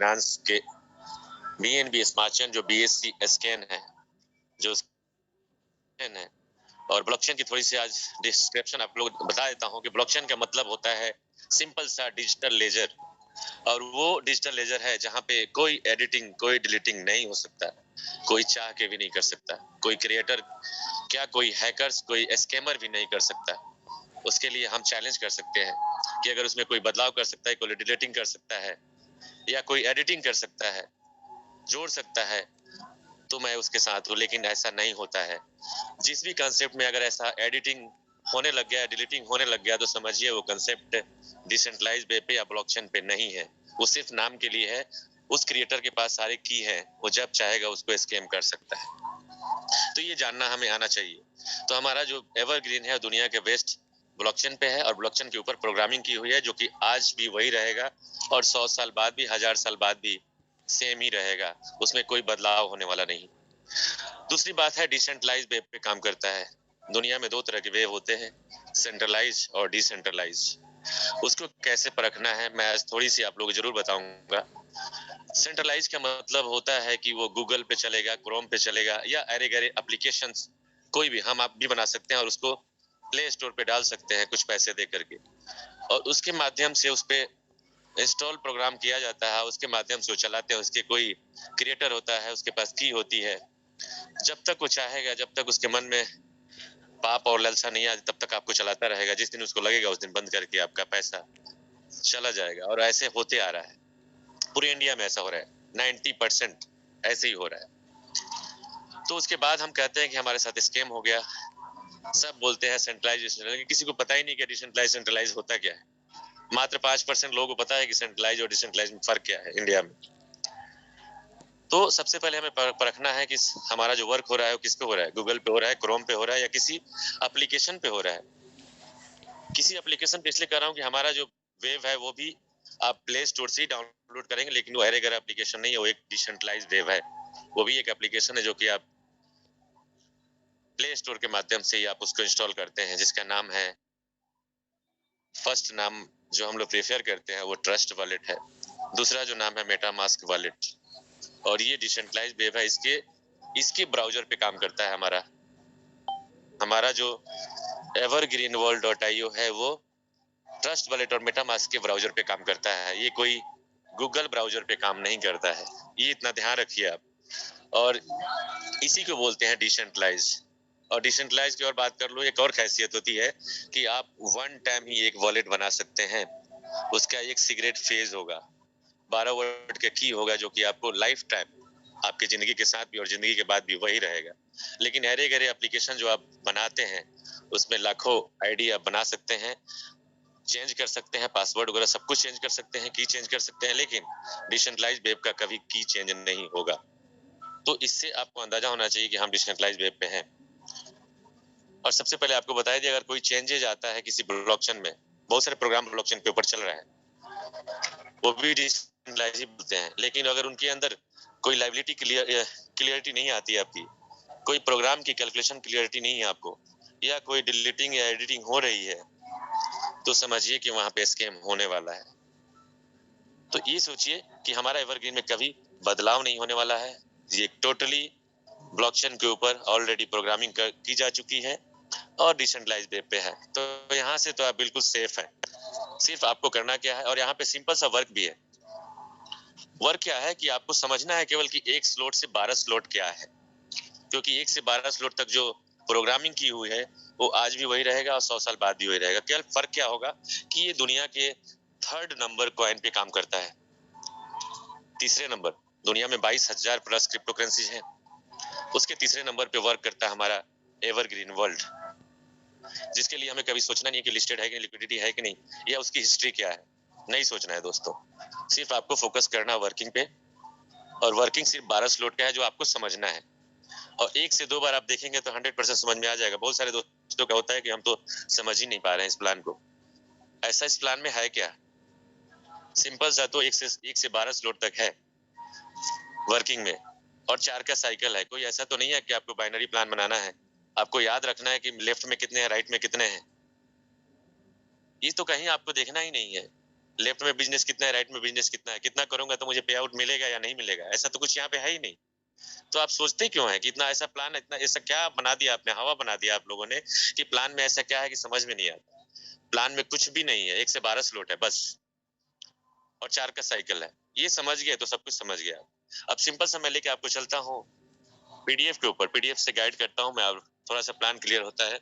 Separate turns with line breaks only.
Finance के BNB smart chain जो BSc scan है, जो है, और ब्लॉकचेन की थोड़ी सी आज डिस्क्रिप्शन आप लोग बता देता हूँ कि ब्लॉकचेन का मतलब होता है सिंपल सा डिजिटल लेजर, और वो डिजिटल लेजर है जहाँ पे कोई एडिटिंग कोई डिलीटिंग नहीं हो सकता, कोई चाह के भी नहीं कर सकता, कोई क्रिएटर क्या कोई हैकर्स कोई स्कैमर भी नहीं कर सकता। उसके लिए हम चैलेंज कर सकते हैं कि अगर उसमें कोई बदलाव कर सकता है, कोई डिलीटिंग कर सकता है या कोई एडिटिंग कर सकता है, जोड़ सकता है, तो मैं उसके साथ हूँ। लेकिन ऐसा नहीं होता है। जिस भी कंसेप्ट में अगर ऐसा एडिटिंग होने लग गया, डिलीटिंग होने लग गया, तो समझिए वो कंसेप्ट डिसेंट्रलाइज वेब पे या ब्लॉकचेन पे नहीं है, वो सिर्फ नाम के लिए है। उस क्रिएटर के पास सारे की है, वो जब चाहेगा उसको स्कैम कर सकता है। तो ये जानना हमें आना चाहिए। तो हमारा जो एवरग्रीन है दुनिया के बेस्ट ब्लॉकचेन पे है, और ब्लॉकचेन के ऊपर प्रोग्रामिंग की हुई है, जो कि आज भी वही रहेगा और 100 साल बाद भी 1000 साल बाद भी सेम ही रहेगा, उसमें कोई बदलाव होने वाला नहीं। दूसरी बात है डिसेंट्रलाइज वेब पे काम करता है। दुनिया में दो तरह के वेब होते हैं, सेंट्रलाइज और डिसेंट्रलाइज। उसको कैसे परखना है मैं आज थोड़ी सी आप लोग जरूर बताऊंगा। सेंट्रलाइज का मतलब होता है कि वो गूगल पे चलेगा, क्रोम पे चलेगा, या अरे गरे एप्लीकेशंस कोई भी हम आप भी बना सकते हैं और उसको प्ले स्टोर पे डाल सकते हैं कुछ पैसे दे करके, और उसके माध्यम से उस पे इंस्टॉल प्रोग्राम किया जाता है, उसके माध्यम से वो चलाते हैं। उसके कोई क्रिएटर होता है, उसके पास की होती है, जब तक वो चाहेगा, जब तक उसके मन में पाप और लालसा नहीं आती, तब तक आपको चलाता रहेगा। जिस दिन उसको लगेगा उस दिन बंद करके आपका पैसा चला जाएगा, और ऐसे होते आ रहा है। पूरे इंडिया में ऐसा हो रहा है, 90% ऐसे ही हो रहा है। तो उसके बाद हम कहते हैं कि हमारे साथ स्कैम हो गया। सब बोलते हैं सेंट्रलाइज, किसी को पता ही नहीं कि डिसेंट्रलाइज सेंट्रलाइज होता क्या है। मात्र 5% लोगों को पता है कि सेंट्रलाइज और डिसेंट्रलाइज में फर्क क्या है इंडिया में। तो सबसे पहले हमें परखना है कि हमारा जो वर्क हो रहा है वो किस पे हो रहा है, गूगल पे हो रहा है, क्रोम पे हो रहा है, या किसी एप्लीकेशन पे हो रहा है। किसी एप्लीकेशन पे इसलिए कर रहा हूँ कि हमारा जो वेब है वो भी आप प्ले स्टोर से ही डाउनलोड करेंगे, लेकिन वो अरे गरे एप्लीकेशन नहीं है, वो एक डिसेंट्रलाइज वेब है। वो भी एक एप्लीकेशन है जो कि आप प्ले स्टोर के माध्यम से ही आप उसको इंस्टॉल करते हैं, जिसका नाम है, फर्स्ट नाम जो हम लोग प्रेफर करते हैं वो ट्रस्ट वॉलेट है, दूसरा जो नाम है मेटामास्क वॉलेट, और ये डिसेंट्रलाइज वेब है। इसके ब्राउजर पे काम करता है हमारा जो evergreenworld.io है, वो ट्रस्ट वॉलेट और मेटामास्क के ब्राउजर पे काम करता है। ये कोई गूगल ब्राउजर पे काम नहीं करता है, ये इतना ध्यान रखिए आप। और इसी को बोलते हैं डिसेंट्रलाइज। और डिसेंट्रलाइज की और बात कर लो, एक और खासियत होती है कि आप वन टाइम ही एक वॉलेट बना सकते हैं। उसका एक सीक्रेट फेज होगा, 12 वर्ड का की होगा, जो कि आपको लाइफ टाइम आपकी जिंदगी के साथ भी और जिंदगी के बाद भी वही रहेगा। लेकिन अरे गरे एप्लीकेशन जो आप बनाते हैं, उसमें लाखों आईडी आप बना सकते हैं, चेंज कर सकते हैं, पासवर्ड वगैरह सब कुछ चेंज कर सकते हैं, की चेंज कर सकते हैं, लेकिन डिसेंट्रलाइज वेब का कभी की चेंज नहीं होगा। तो इससे आपको अंदाजा होना चाहिए कि हम डिसेंट्रलाइज वेब पे हैं। और सबसे पहले आपको बताया दिया, अगर कोई चेंजेज आता है किसी ब्लॉकचेन में, बहुत सारे प्रोग्राम ब्लॉकचेन के ऊपर चल रहा है, वो भी डिसेंट्रलाइज ही बोलते हैं, लेकिन अगर उनके अंदर कोई लाइबिलिटी क्लियरिटी नहीं आती है आपकी, कोई प्रोग्राम की कैलकुलेशन क्लियरिटी नहीं है आपको, या कोई डिलीटिंग या एडिटिंग हो रही है, तो समझिए कि वहां पे स्कैम होने वाला है। तो ये सोचिए कि हमारा एवरग्रीन में कभी बदलाव नहीं होने वाला है। ये टोटली ब्लॉकचेन के ऊपर ऑलरेडी प्रोग्रामिंग की जा चुकी है और डिसेंट्रलाइज वेब पे है। तो यहाँ से तो आप बिल्कुल सेफ है। सिर्फ आपको करना क्या है, और यहाँ पे सिंपल सा वर्क भी है। वर्क क्या है कि आपको समझना है केवल कि एक स्लॉट से 12 स्लॉट क्या है, क्योंकि 1 से 12 स्लॉट तक जो प्रोग्रामिंग की हुई है वो आज भी वही रहेगा और 100 साल बाद भी वही रहेगा। केवल फर्क क्या होगा कि ये दुनिया के 3rd नंबर कॉइन पे काम करता है। तीसरे नंबर, दुनिया में 22,000 प्लस क्रिप्टो करेंसीज हैं, उसके तीसरे नंबर पे वर्क करता है हमारा एवरग्रीन वर्ल्ड, जिसके लिए हमें कभी सोचना नहीं है कि लिस्टेड है कि लिक्विडिटी है कि नहीं, या उसकी हिस्ट्री क्या है, नहीं सोचना है दोस्तों। सिर्फ आपको फोकस करना वर्किंग पे, और वर्किंग सिर्फ 12 स्लॉट का है जो आपको समझना है, और 1 से 2 बार आप देखेंगे तो 100% समझ में आ जाएगा। बहुत सारे दोस्तों का होता है कि हम तो समझ ही नहीं पा रहे हैं इस प्लान को। ऐसा इस प्लान में है क्या? सिंपल सा, तो 1 से 12 स्लॉट तक है वर्किंग में, और 4 का साइकिल है। कोई ऐसा तो नहीं है कि आपको बाइनरी प्लान बनाना है। आपको याद रखना है कि लेफ्ट में कितने हैं, राइट में कितने हैं, ये तो कहीं आपको देखना ही नहीं है। लेफ्ट में बिजनेस कितना है, राइट में बिजनेस कितना है, कितना करूंगा तो मुझे पे आउट मिलेगा या नहीं मिलेगा, ऐसा तो कुछ यहाँ पे है ही नहीं। तो आप सोचते क्यों है कि इतना ऐसा प्लान है, इतना ऐसा क्या बना दिया आपने, हवा बना दिया आप लोगों ने कि प्लान में ऐसा क्या है कि समझ में नहीं आता। प्लान में कुछ भी नहीं है, 1 से 12 स्लॉट है बस, और 4 का साइकिल है। ये समझ गए तो सब कुछ समझ गया। अब सिंपल सा मैं लेके आपको चलता हूँ पीडीएफ के ऊपर, पीडीएफ से गाइड करता हूँ मैं, अब थोड़ा सा प्लान क्लियर होता है।